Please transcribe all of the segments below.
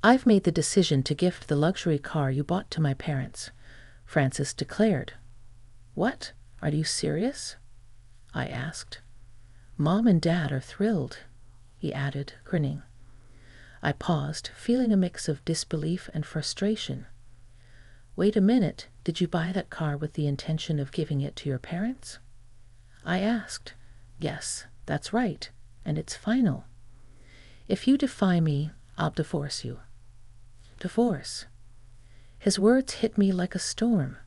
"I've made the decision to gift the luxury car you bought to my parents," Francis declared. "What? Are you serious?" I asked. "Mom and Dad are thrilled," he added, grinning. I paused, feeling a mix of disbelief and frustration. "Wait a minute, did you buy that car with the intention of giving it to your parents?" I asked. "Yes, that's right, and it's final. If you defy me, I'll divorce you." Divorce. His words hit me like a storm.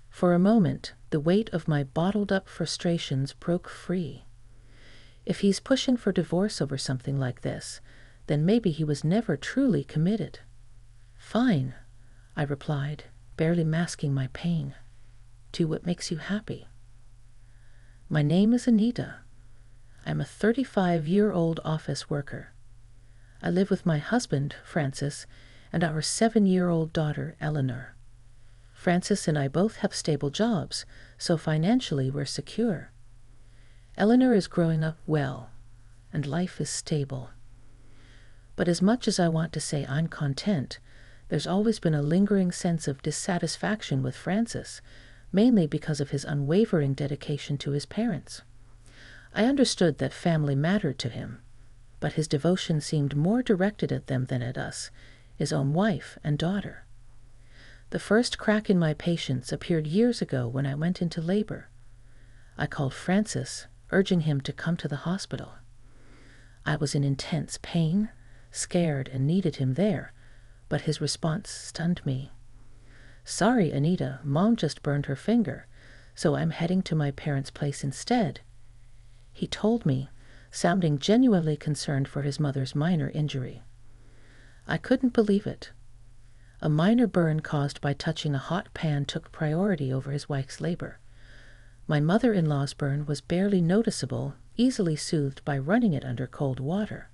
For a moment, the weight of my bottled-up frustrations broke free. If he's pushing for divorce over something like this, then maybe he was never truly committed. "Fine," I replied, barely masking my pain. "Do what makes you happy." My name is Anita. I'm a 35-year-old office worker. I live with my husband, Francis, and our 7-year-old daughter, Eleanor. Francis and I both have stable jobs, so financially we're secure. Eleanor is growing up well, and life is stable. But as much as I want to say I'm content, there's always been a lingering sense of dissatisfaction with Francis, mainly because of his unwavering dedication to his parents. I understood that family mattered to him, but his devotion seemed more directed at them than at us, his own wife and daughter. The first crack in my patience appeared years ago when I went into labor. I called Francis, urging him to come to the hospital. I was in intense pain, scared, and needed him there, but his response stunned me. "Sorry, Anita, Mom just burned her finger, so I'm heading to my parents' place instead," he told me, sounding genuinely concerned for his mother's minor injury. I couldn't believe it. A minor burn caused by touching a hot pan took priority over his wife's labor. My mother-in-law's burn was barely noticeable, easily soothed by running it under cold water.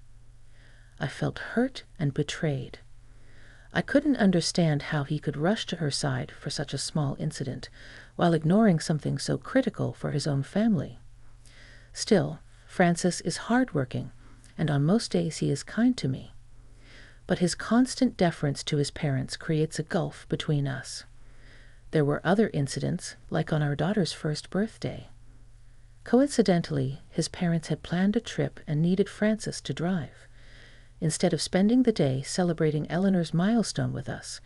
I felt hurt and betrayed. I couldn't understand how he could rush to her side for such a small incident, while ignoring something so critical for his own family. Still, Francis is hardworking, and on most days he is kind to me. But his constant deference to his parents creates a gulf between us. There were other incidents, like on our daughter's first birthday. Coincidentally, his parents had planned a trip and needed Francis to drive. Instead of spending the day celebrating Eleanor's milestone with us,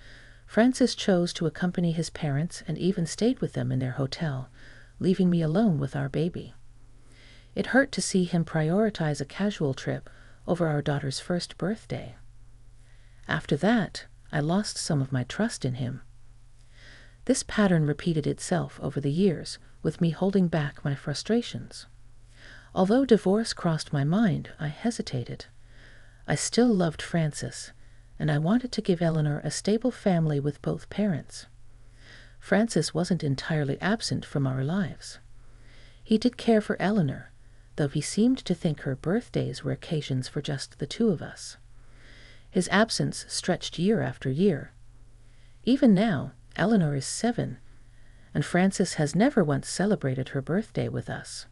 Francis chose to accompany his parents and even stayed with them in their hotel, leaving me alone with our baby. It hurt to see him prioritize a casual trip over our daughter's first birthday. After that, I lost some of my trust in him. This pattern repeated itself over the years, with me holding back my frustrations. Although divorce crossed my mind, I hesitated. I still loved Francis, and I wanted to give Eleanor a stable family with both parents. Francis wasn't entirely absent from our lives. He did care for Eleanor, though he seemed to think her birthdays were occasions for just the two of us. His absence stretched year after year. Even now, Eleanor is 7, and Francis has never once celebrated her birthday with us.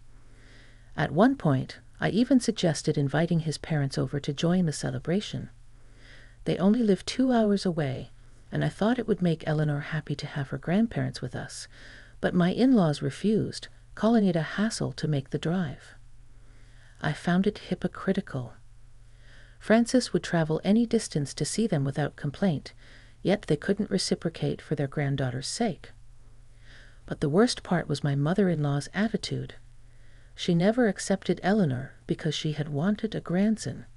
At one point, I even suggested inviting his parents over to join the celebration. They only live 2 hours away, and I thought it would make Eleanor happy to have her grandparents with us, but my in-laws refused, calling it a hassle to make the drive. I found it hypocritical. Francis would travel any distance to see them without complaint, yet they couldn't reciprocate for their granddaughter's sake. But the worst part was my mother-in-law's attitude. She never accepted Eleanor because she had wanted a grandson.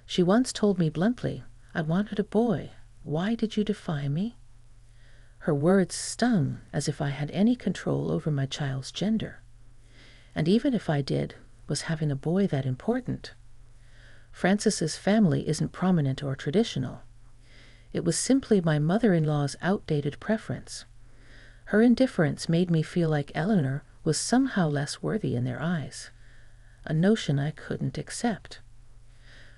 She once told me bluntly, "I wanted a boy. Why did you defy me?" Her words stung as if I had any control over my child's gender. And even if I did, was having a boy that important? Francis's family isn't prominent or traditional. It was simply my mother-in-law's outdated preference. Her indifference made me feel like Eleanor was somehow less worthy in their eyes, a notion I couldn't accept.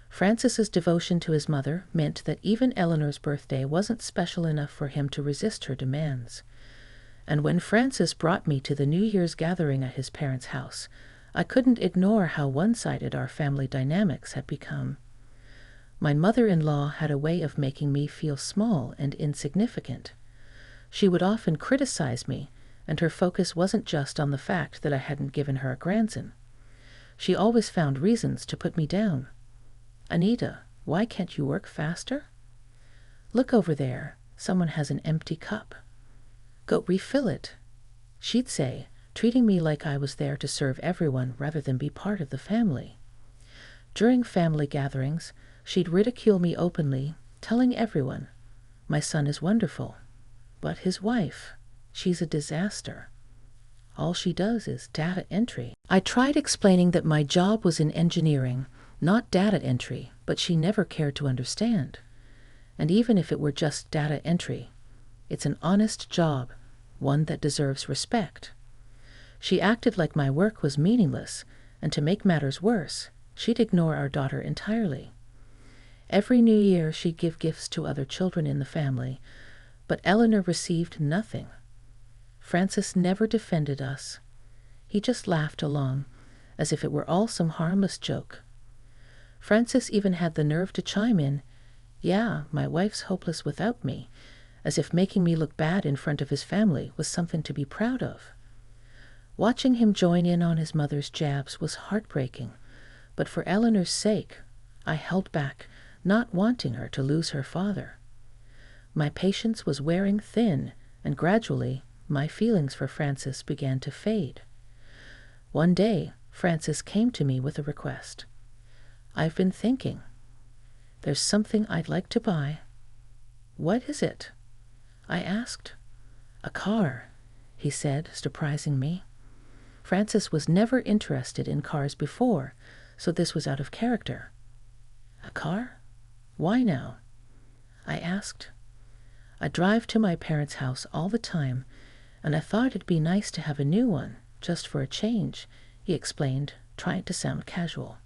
Francis's devotion to his mother meant that even Eleanor's birthday wasn't special enough for him to resist her demands. And when Francis brought me to the New Year's gathering at his parents' house, I couldn't ignore how one-sided our family dynamics had become. My mother-in-law had a way of making me feel small and insignificant. She would often criticize me, and her focus wasn't just on the fact that I hadn't given her a grandson. She always found reasons to put me down. "Anita, why can't you work faster? Look over there, someone has an empty cup. Go refill it," she'd say, treating me like I was there to serve everyone rather than be part of the family. During family gatherings, she'd ridicule me openly, telling everyone, "My son is wonderful, but his wife, she's a disaster. All she does is data entry." I tried explaining that my job was in engineering, not data entry, but she never cared to understand. And even if it were just data entry, it's an honest job, one that deserves respect. She acted like my work was meaningless, and to make matters worse, she'd ignore our daughter entirely. Every New Year she'd give gifts to other children in the family, but Eleanor received nothing. Francis never defended us. He just laughed along, as if it were all some harmless joke. Francis even had the nerve to chime in, "Yeah, my wife's hopeless without me," as if making me look bad in front of his family was something to be proud of. Watching him join in on his mother's jabs was heartbreaking, but for Eleanor's sake, I held back, not wanting her to lose her father. My patience was wearing thin, and gradually my feelings for Francis began to fade. One day, Francis came to me with a request. "I've been thinking. There's something I'd like to buy." "What is it?" I asked. "A car," he said, surprising me. Francis was never interested in cars before, so this was out of character. "A car? Why now?" I asked. "I drive to my parents' house all the time, and I thought it'd be nice to have a new one, just for a change," he explained, trying to sound casual.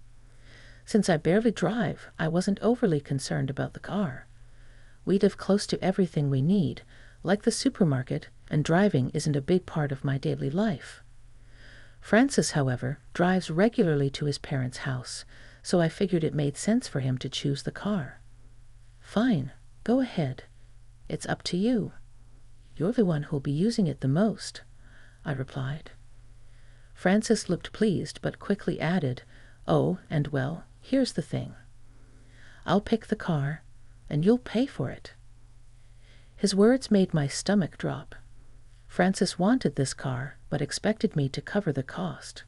Since I barely drive, I wasn't overly concerned about the car. We live close to everything we need, like the supermarket, and driving isn't a big part of my daily life. Francis, however, drives regularly to his parents' house, so I figured it made sense for him to choose the car. "Fine, go ahead. It's up to you. You're the one who'll be using it the most," I replied. Francis looked pleased, but quickly added, "Oh, and well, here's the thing. I'll pick the car, and you'll pay for it." His words made my stomach drop. Francis wanted this car, but expected me to cover the cost.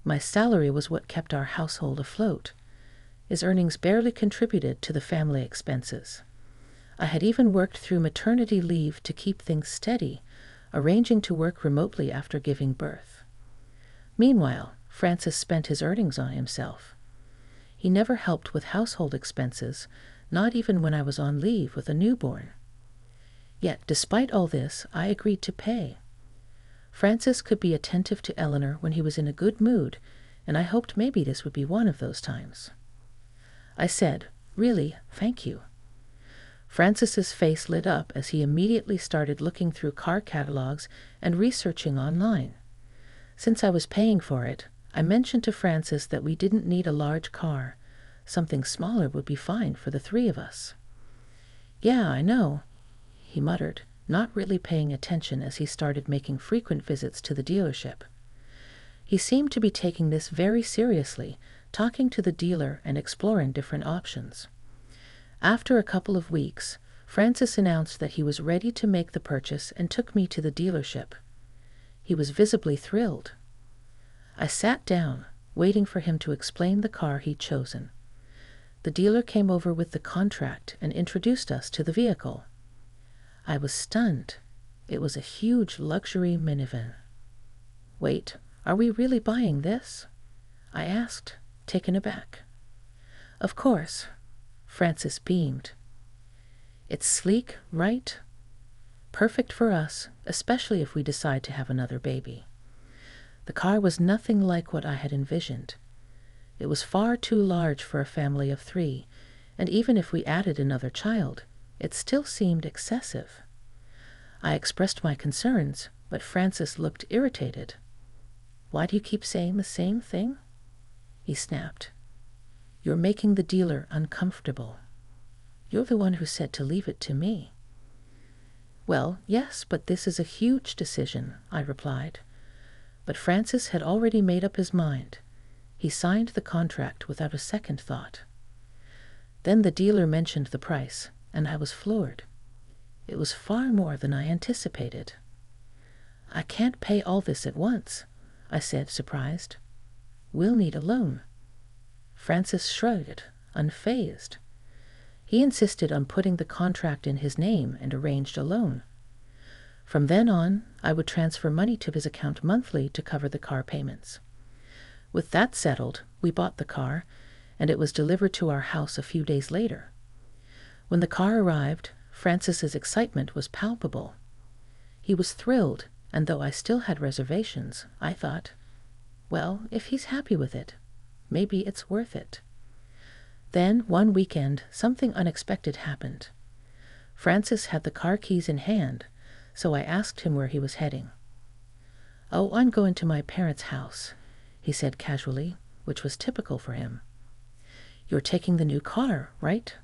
My salary was what kept our household afloat. His earnings barely contributed to the family expenses. I had even worked through maternity leave to keep things steady, arranging to work remotely after giving birth. Meanwhile, Francis spent his earnings on himself. He never helped with household expenses, not even when I was on leave with a newborn. Yet, despite all this, I agreed to pay. Francis could be attentive to Eleanor when he was in a good mood, and I hoped maybe this would be one of those times. I said, "Really, thank you." Francis's face lit up as he immediately started looking through car catalogs and researching online. Since I was paying for it, I mentioned to Francis that we didn't need a large car. Something smaller would be fine for the three of us. "Yeah, I know," he muttered, not really paying attention as he started making frequent visits to the dealership. He seemed to be taking this very seriously, talking to the dealer and exploring different options. After a couple of weeks, Francis announced that he was ready to make the purchase and took me to the dealership. He was visibly thrilled. I sat down, waiting for him to explain the car he'd chosen. The dealer came over with the contract and introduced us to the vehicle. I was stunned. It was a huge luxury minivan. "Wait, are we really buying this?" I asked, taken aback. "Of course." Francis beamed. "It's sleek, right? Perfect for us, especially if we decide to have another baby." The car was nothing like what I had envisioned. It was far too large for a family of 3, and even if we added another child, it still seemed excessive. I expressed my concerns, but Francis looked irritated. "Why do you keep saying the same thing?" he snapped. You're making the dealer uncomfortable. You're the one who said to leave it to me. Well, yes, but this is a huge decision, I replied. But Francis had already made up his mind. He signed the contract without a second thought. Then the dealer mentioned the price, and I was floored. It was far more than I anticipated. I can't pay all this at once, I said, surprised. We'll need a loan. Francis shrugged, unfazed. He insisted on putting the contract in his name and arranged a loan. From then on, I would transfer money to his account monthly to cover the car payments. With that settled, we bought the car, and it was delivered to our house a few days later. When the car arrived, Francis's excitement was palpable. He was thrilled, and though I still had reservations, I thought, well, if he's happy with it, maybe it's worth it. Then, one weekend, something unexpected happened. Francis had the car keys in hand, so I asked him where he was heading. Oh, I'm going to my parents' house, he said casually, which was typical for him. You're taking the new car, right?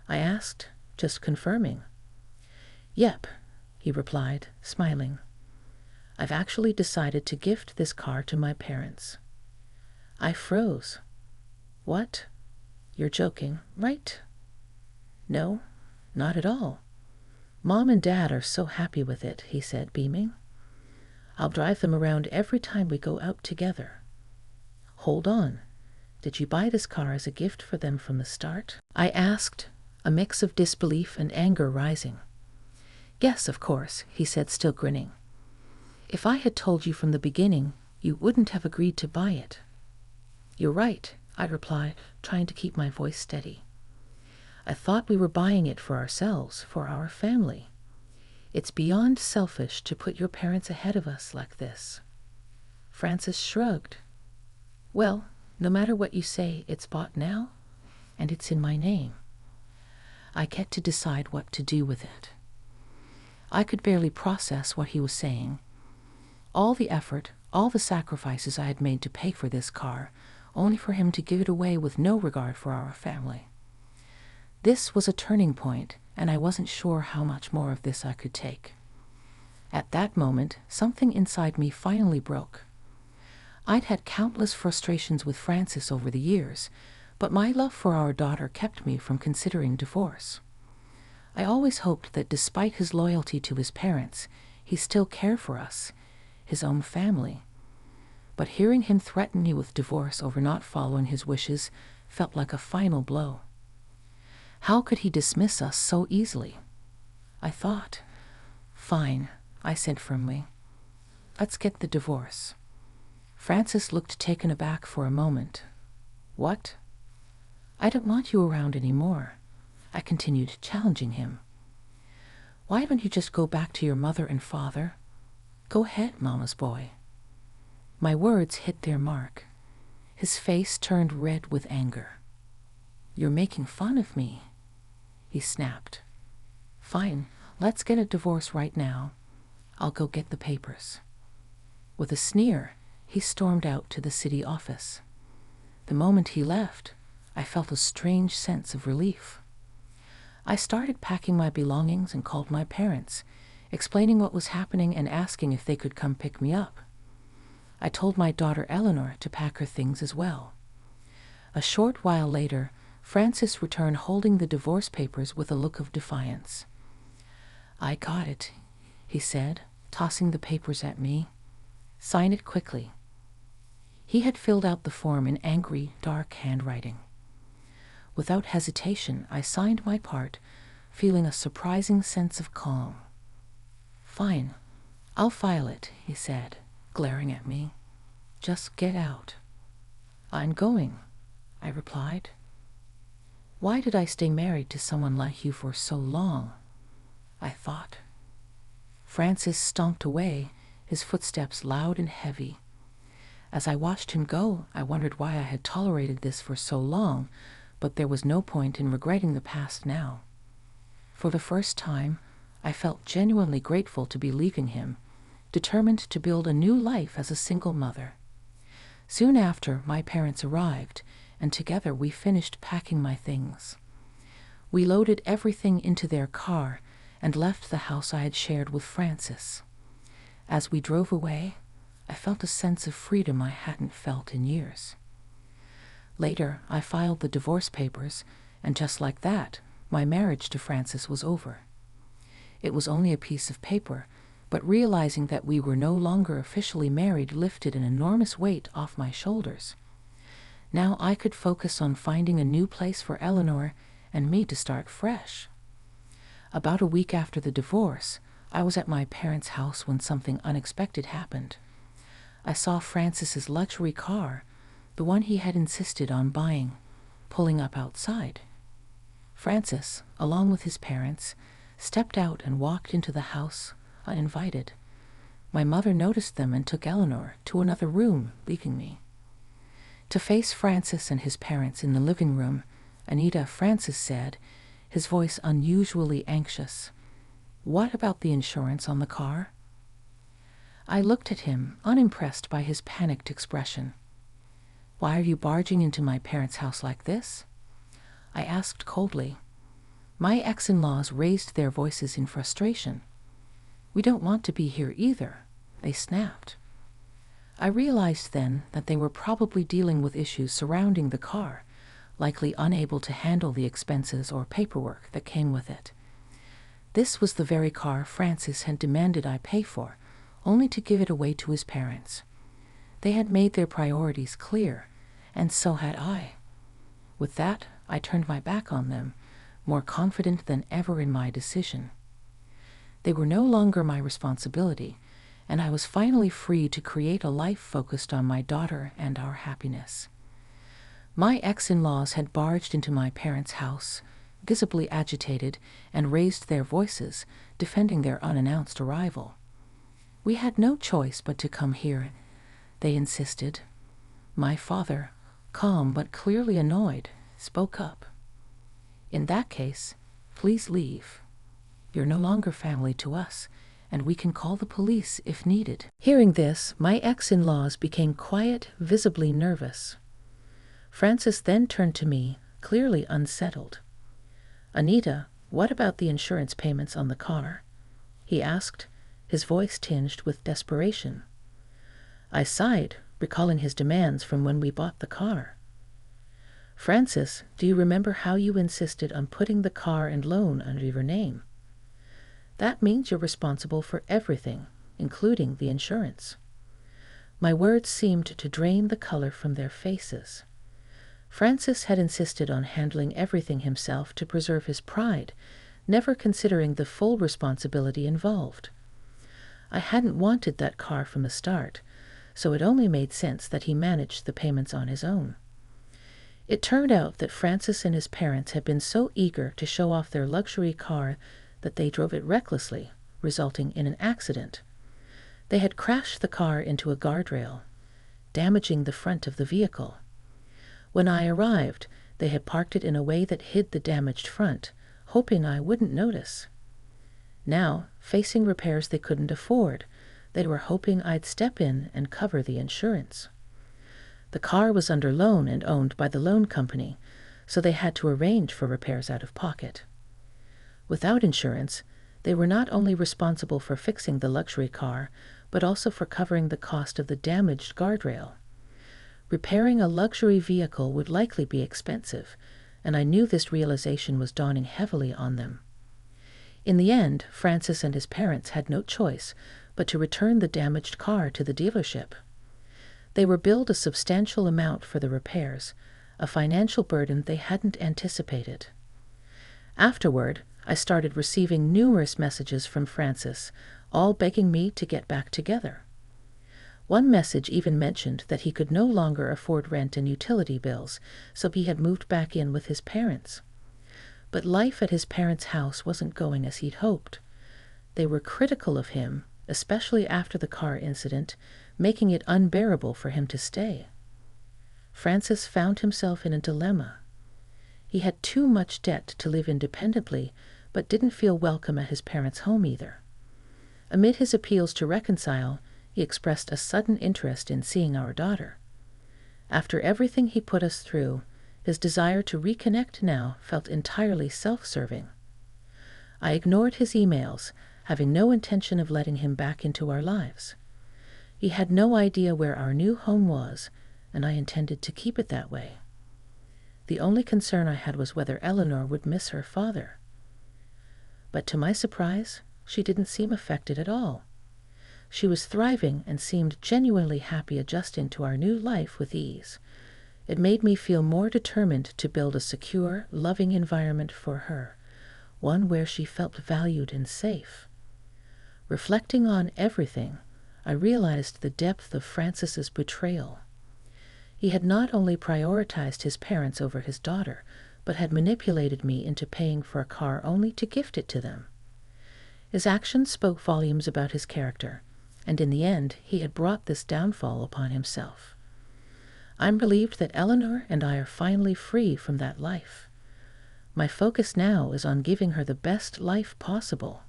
I asked, just confirming. Yep, he replied, smiling. I've actually decided to gift this car to my parents. I froze. What? You're joking, right? No, not at all. Mom and Dad are so happy with it, he said, beaming. I'll drive them around every time we go out together. Hold on. Did you buy this car as a gift for them from the start? I asked, a mix of disbelief and anger rising. Yes, of course, he said, still grinning. If I had told you from the beginning, you wouldn't have agreed to buy it. You're right, I replied, trying to keep my voice steady. I thought we were buying it for ourselves, for our family. It's beyond selfish to put your parents ahead of us like this. Francis shrugged. Well, no matter what you say, it's bought now, and it's in my name. I get to decide what to do with it. I could barely process what he was saying. All the effort, all the sacrifices I had made to pay for this car, only for him to give it away with no regard for our family. This was a turning point, and I wasn't sure how much more of this I could take. At that moment, something inside me finally broke. I'd had countless frustrations with Francis over the years, but my love for our daughter kept me from considering divorce. I always hoped that despite his loyalty to his parents, he still cared for us, his own family. But hearing him threaten me with divorce over not following his wishes felt like a final blow. How could he dismiss us so easily? I thought. Fine, I said firmly. Let's get the divorce. Francis looked taken aback for a moment. What? I don't want you around anymore, I continued, challenging him. Why don't you just go back to your mother and father? Go ahead, Mama's boy. My words hit their mark. His face turned red with anger. You're making fun of me, he snapped. Fine, let's get a divorce right now. I'll go get the papers. With a sneer, he stormed out to the city office. The moment he left, I felt a strange sense of relief. I started packing my belongings and called my parents, explaining what was happening and asking if they could come pick me up. I told my daughter Eleanor to pack her things as well. A short while later, Francis returned holding the divorce papers with a look of defiance. I got it, he said, tossing the papers at me. Sign it quickly. He had filled out the form in angry, dark handwriting. Without hesitation, I signed my part, feeling a surprising sense of calm. Fine, I'll file it, he said, glaring at me. Just get out. I'm going, I replied. Why did I stay married to someone like you for so long? I thought. Francis stomped away, his footsteps loud and heavy. As I watched him go, I wondered why I had tolerated this for so long, but there was no point in regretting the past now. For the first time, I felt genuinely grateful to be leaving him, determined to build a new life as a single mother. Soon after, my parents arrived, and together we finished packing my things. We loaded everything into their car and left the house I had shared with Francis. As we drove away, I felt a sense of freedom I hadn't felt in years. Later, I filed the divorce papers, and just like that, my marriage to Francis was over. It was only a piece of paper, but realizing that we were no longer officially married lifted an enormous weight off my shoulders. Now I could focus on finding a new place for Eleanor and me to start fresh. About a week after the divorce, I was at my parents' house when something unexpected happened. I saw Francis's luxury car, the one he had insisted on buying, pulling up outside. Francis, along with his parents, stepped out and walked into the house uninvited. My mother noticed them and took Eleanor to another room, leaving me. To face Francis and his parents in the living room, Anita, Francis said, his voice unusually anxious, "What about the insurance on the car?" I looked at him, unimpressed by his panicked expression. "Why are you barging into my parents' house like this?" I asked coldly. My ex-in-laws raised their voices in frustration. "We don't want to be here either," they snapped. I realized then that they were probably dealing with issues surrounding the car, likely unable to handle the expenses or paperwork that came with it. This was the very car Francis had demanded I pay for, only to give it away to his parents. They had made their priorities clear, and so had I. With that, I turned my back on them, more confident than ever in my decision. They were no longer my responsibility, and I was finally free to create a life focused on my daughter and our happiness. My ex-in-laws had barged into my parents' house, visibly agitated, and raised their voices, defending their unannounced arrival. "We had no choice but to come here," they insisted. My father, calm but clearly annoyed, spoke up. "In that case, please leave. You're no longer family to us, and we can call the police if needed." Hearing this, my ex-in-laws became quiet, visibly nervous. Francis then turned to me, clearly unsettled. "Anita, what about the insurance payments on the car?" he asked, his voice tinged with desperation. I sighed, recalling his demands from when we bought the car. "Francis, do you remember how you insisted on putting the car and loan under your name? That means you're responsible for everything, including the insurance." My words seemed to drain the color from their faces. Francis had insisted on handling everything himself to preserve his pride, never considering the full responsibility involved. I hadn't wanted that car from the start, so it only made sense that he managed the payments on his own. It turned out that Francis and his parents had been so eager to show off their luxury car that they drove it recklessly, resulting in an accident. They had crashed the car into a guardrail, damaging the front of the vehicle. When I arrived, they had parked it in a way that hid the damaged front, hoping I wouldn't notice. Now, facing repairs they couldn't afford, they were hoping I'd step in and cover the insurance. The car was under loan and owned by the loan company, so they had to arrange for repairs out of pocket. Without insurance, they were not only responsible for fixing the luxury car, but also for covering the cost of the damaged guardrail. Repairing a luxury vehicle would likely be expensive, and I knew this realization was dawning heavily on them. In the end, Francis and his parents had no choice but to return the damaged car to the dealership. They were billed a substantial amount for the repairs, a financial burden they hadn't anticipated. Afterward, I started receiving numerous messages from Francis, all begging me to get back together. One message even mentioned that he could no longer afford rent and utility bills, so he had moved back in with his parents. But life at his parents' house wasn't going as he'd hoped. They were critical of him, especially after the car incident, making it unbearable for him to stay. Francis found himself in a dilemma. He had too much debt to live independently, but didn't feel welcome at his parents' home either. Amid his appeals to reconcile, he expressed a sudden interest in seeing our daughter. After everything he put us through, his desire to reconnect now felt entirely self-serving. I ignored his emails, having no intention of letting him back into our lives. He had no idea where our new home was, and I intended to keep it that way. The only concern I had was whether Eleanor would miss her father. But to my surprise, she didn't seem affected at all. She was thriving and seemed genuinely happy adjusting to our new life with ease. It made me feel more determined to build a secure, loving environment for her, one where she felt valued and safe. Reflecting on everything, I realized the depth of Francis's betrayal. He had not only prioritized his parents over his daughter, but had manipulated me into paying for a car only to gift it to them. His actions spoke volumes about his character, and in the end he had brought this downfall upon himself. I'm relieved that Eleanor and I are finally free from that life. My focus now is on giving her the best life possible.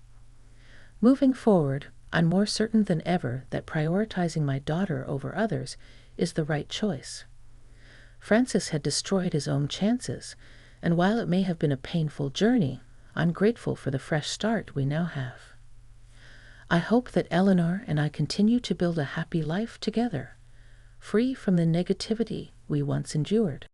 Moving forward, I'm more certain than ever that prioritizing my daughter over others is the right choice. Francis had destroyed his own chances, and while it may have been a painful journey, I'm grateful for the fresh start we now have. I hope that Eleanor and I continue to build a happy life together, free from the negativity we once endured.